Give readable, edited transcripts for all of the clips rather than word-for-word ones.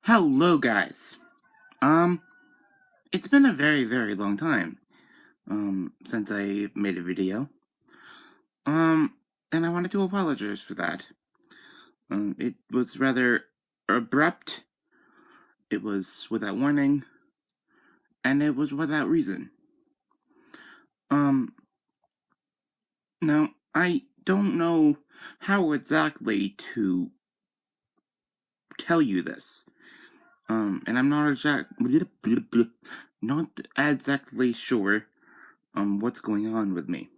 Hello, guys. Um, it's been a very, very long time, since I made a video. And I wanted to apologize for that. It was rather abrupt, it was without warning, and it was without reason. Um, now, I don't know how exactly to tell you this. And I'm not not exactly sure, what's going on with me.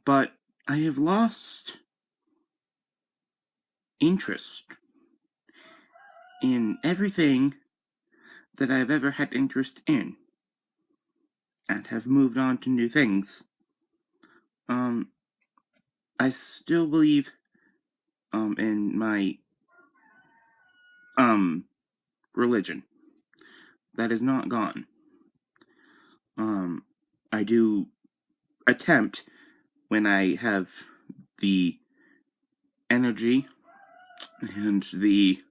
But I have lost interest in everything that I've ever had interest in, and have moved on to new things. I still believe, in my, religion. That is not gone. I do attempt, when I have the energy and the,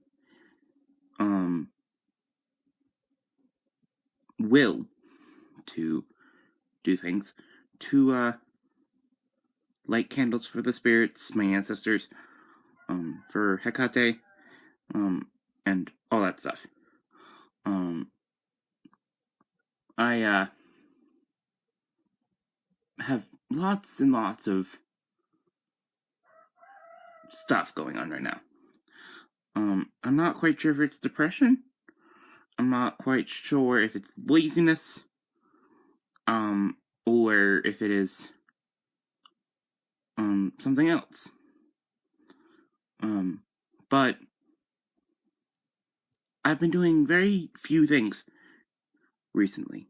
will to do things, to, light candles for the spirits, my ancestors, for Hecate, and all that stuff. I, have lots and lots of stuff going on right now. I'm not quite sure if it's depression. I'm not quite sure if it's laziness. Or if it is, something else. But I've been doing very few things recently.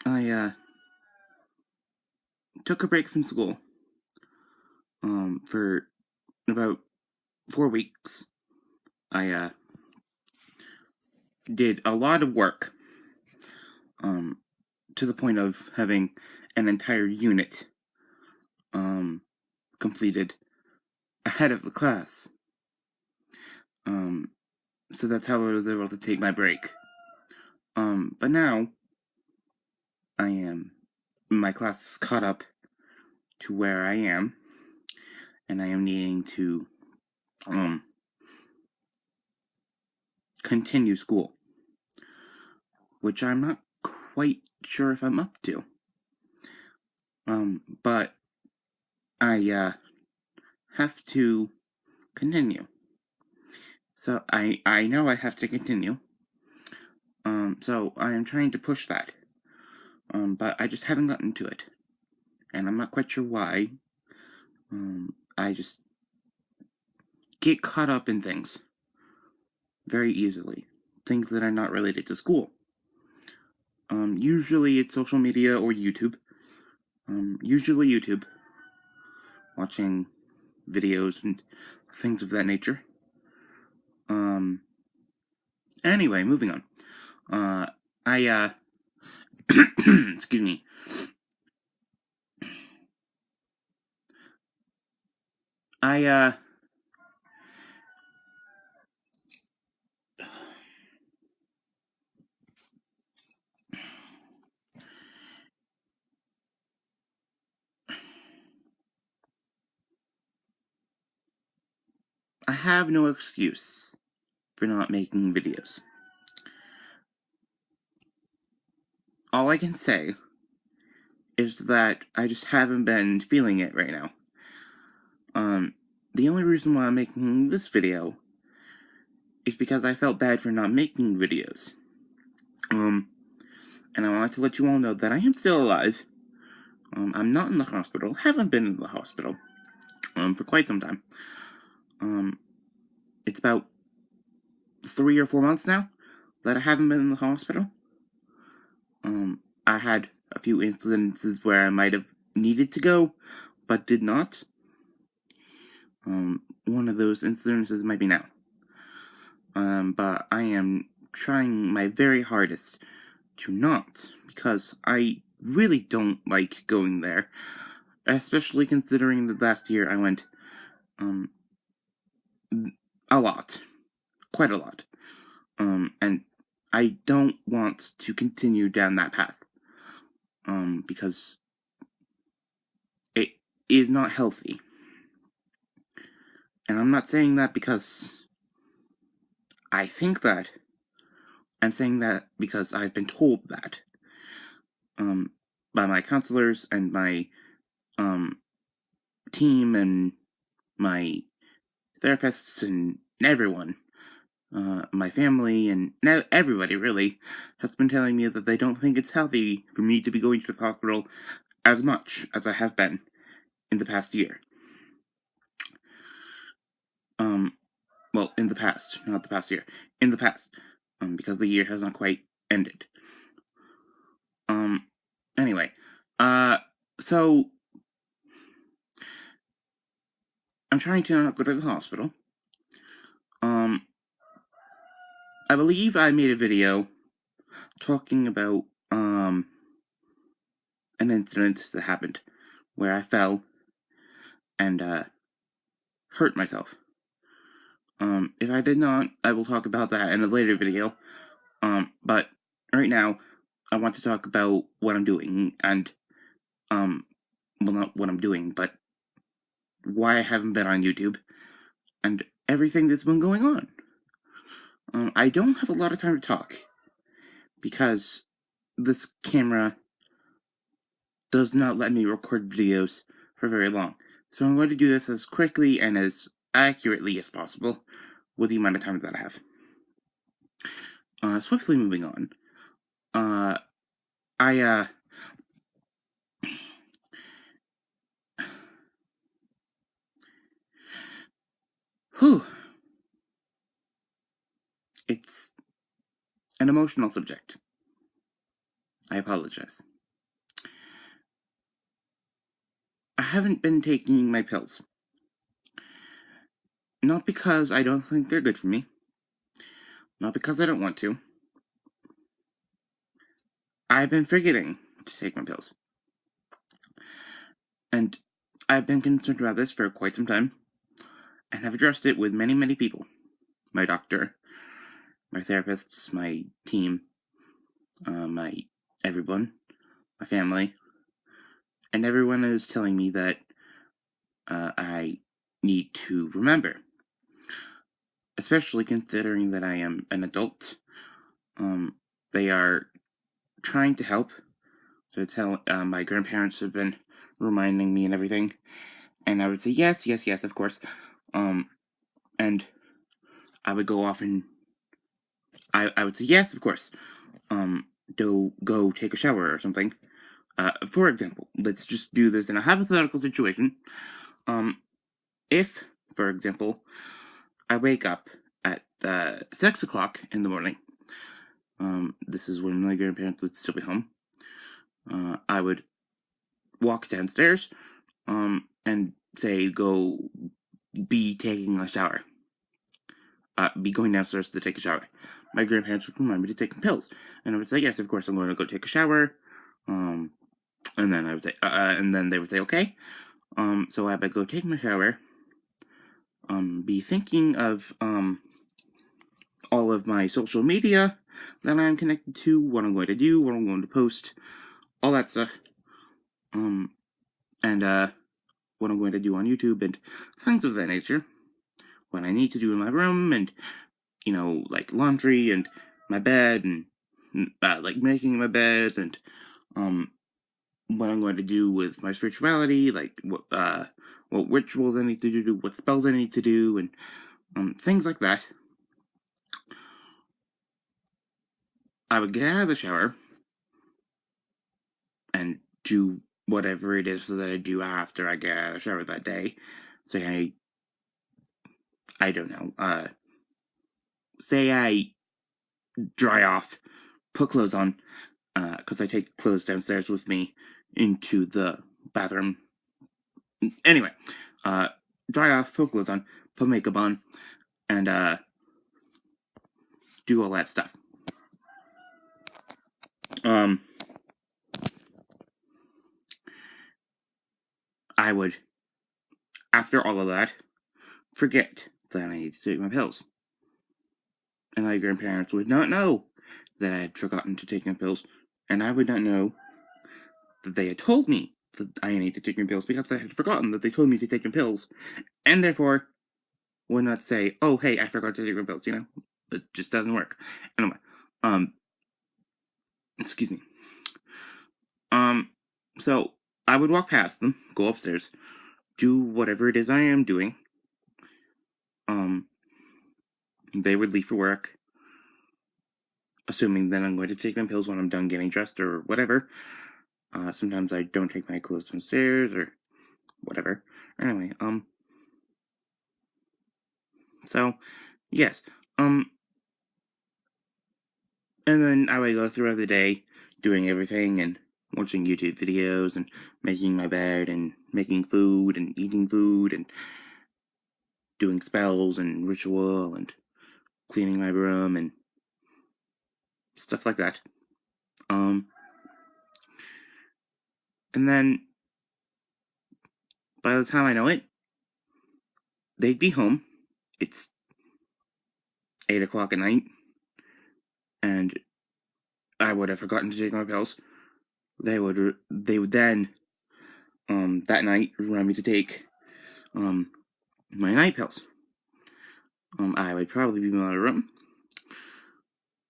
I, took a break from school, for about 4 weeks. I, did a lot of work, to the point of having an entire unit, completed ahead of the class. So that's how I was able to take my break. But now, my class is caught up to where I am, and I am needing to, continue school, which I'm not quite sure if I'm up to. But I, have to continue. So I know I have to continue. So I am trying to push that. But I just haven't gotten to it. And I'm not quite sure why. I just get caught up in things very easily. Things that are not related to school. Usually it's social media or YouTube. Usually YouTube. Watching videos and things of that nature. Anyway, moving on. Excuse me. I have no excuse for not making videos. All I can say is that I just haven't been feeling it right now. The only reason why I'm making this video is because I felt bad for not making videos. And I wanted to let you all know that I am still alive. I'm not in the hospital, haven't been in the hospital, for quite some time. It's about 3 or 4 months now that I haven't been in the hospital. I had a few incidences where I might have needed to go, but did not. One of those incidences might be now. But I am trying my very hardest to not, because I really don't like going there, especially considering that last year I went a lot. Quite a lot. And I don't want to continue down that path. Because it is not healthy. And I'm not saying that because I think that. I'm saying that because I've been told that. By my counselors and my, team and my therapists and everyone. My family and everybody really has been telling me that they don't think it's healthy for me to be going to the hospital as much as I have been in the past year. Well, in the past, not the past year. In the past, because the year has not quite ended. Anyway, so I'm trying to not go to the hospital. I believe I made a video talking about, an incident that happened where I fell and, hurt myself. If I did not, I will talk about that in a later video. But right now, I want to talk about what I'm doing and, well, not what I'm doing, but why I haven't been on YouTube and everything that's been going on. I don't have a lot of time to talk because this camera does not let me record videos for very long. So I'm going to do this as quickly and as accurately as possible with the amount of time that I have. Swiftly moving on. Whew. It's an emotional subject. I apologize. I haven't been taking my pills. Not because I don't think they're good for me. Not because I don't want to. I've been forgetting to take my pills. And I've been concerned about this for quite some time, and have addressed it with many, many people. My doctor, my therapists, my team, my everyone, my family, and everyone is telling me that I need to remember. Especially considering that I am an adult. They are trying to help. My grandparents have been reminding me and everything. And I would say yes, yes, yes, of course. And I would go off and I would say yes, of course. Go take a shower or something. For example, let's just do this in a hypothetical situation. If, for example, I wake up at 6 o'clock in the morning, this is when my grandparents would still be home, I would walk downstairs, and say go be taking a shower. Be going downstairs to take a shower. My grandparents would remind me to take pills, and I would say yes, of course, I'm going to go take a shower. And then I would say, and then they would say okay. So I would go take my shower. Be thinking of all of my social media that I'm connected to, what I'm going to do, what I'm going to post, all that stuff. And what I'm going to do on YouTube and things of that nature. What I need to do in my room and, like laundry and my bed and, like making my bed and, what I'm going to do with my spirituality, like what rituals I need to do, what spells I need to do, and things like that. I would get out of the shower and do whatever it is that I do after I get out of the shower that day. Say I don't know, say I dry off, put clothes on, because I take clothes downstairs with me into the bathroom. Anyway, dry off, put clothes on, put makeup on, and do all that stuff. I would, after all of that, forget that I need to take my pills. And my grandparents would not know that I had forgotten to take my pills, and I would not know that they had told me that I needed to take my pills because I had forgotten that they told me to take my pills, and therefore would not say, "Oh, hey, I forgot to take my pills." It just doesn't work. Anyway, excuse me. So I would walk past them, go upstairs, do whatever it is I am doing. They would leave for work, assuming that I'm going to take my pills when I'm done getting dressed or whatever. Sometimes I don't take my clothes downstairs or whatever. Anyway, so, yes, and then I would go throughout the day doing everything and watching YouTube videos and making my bed and making food and eating food and doing spells and ritual and cleaning my room and stuff like that. And then by the time I know it, they'd be home. It's 8 o'clock at night, and I would have forgotten to take my pills. They would then, that night, remind me to take, my night pills. I would probably be in my room.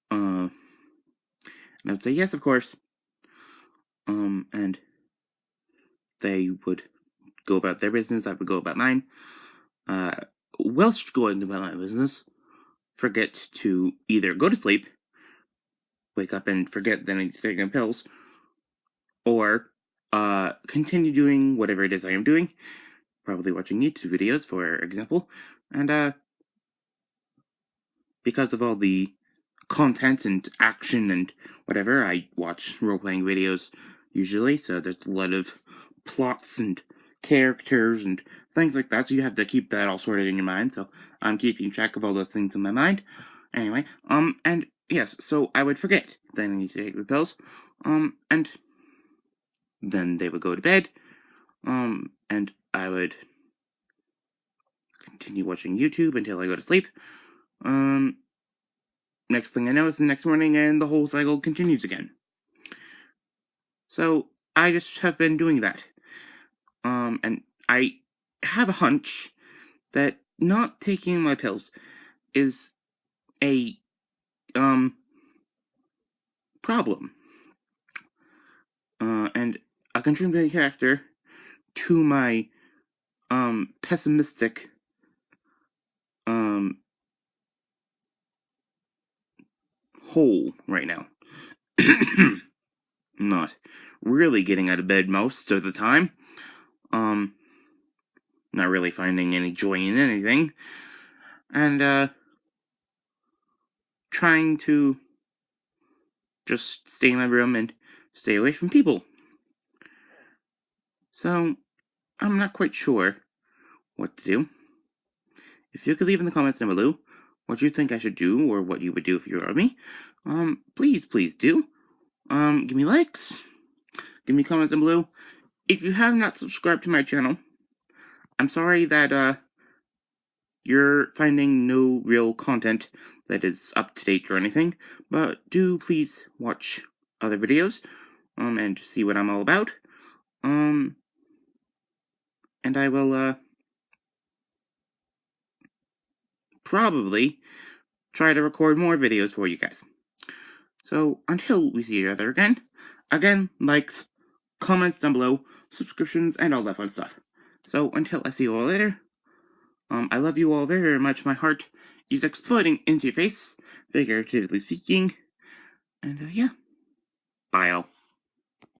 And I would say yes, of course. And they would go about their business. I would go about mine. Whilst going about my business, forget to either go to sleep, wake up and forget that I need to take my pills, or continue doing whatever it is I am doing, probably watching YouTube videos, for example, and because of all the content and action and whatever, I watch role-playing videos usually, so there's a lot of plots and characters and things like that, so you have to keep that all sorted in your mind, so I'm keeping track of all those things in my mind. Anyway, and yes, so I would forget that I need to take the pills, and then they would go to bed, and I would continue watching YouTube until I go to sleep. Next thing I know, it's the next morning, and the whole cycle continues again. So, I just have been doing that. And I have a hunch that not taking my pills is a, problem. And a contributing factor to my, pessimistic, hole right now. Not really getting out of bed most of the time. Not really finding any joy in anything. And, trying to just stay in my room and stay away from people. So, I'm not quite sure what to do. If you could leave in the comments down below what you think I should do, or what you would do if you were me, please do. Give me likes, give me comments down below. If you have not subscribed to my channel, I'm sorry that, you're finding no real content that is up to date or anything, but do please watch other videos, and see what I'm all about. And I will, probably try to record more videos for you guys. So, until we see each other again, likes, comments down below, subscriptions, and all that fun stuff. So, until I see you all later, I love you all very, very much. My heart is exploding into your face, figuratively speaking. And, yeah. Bye, all.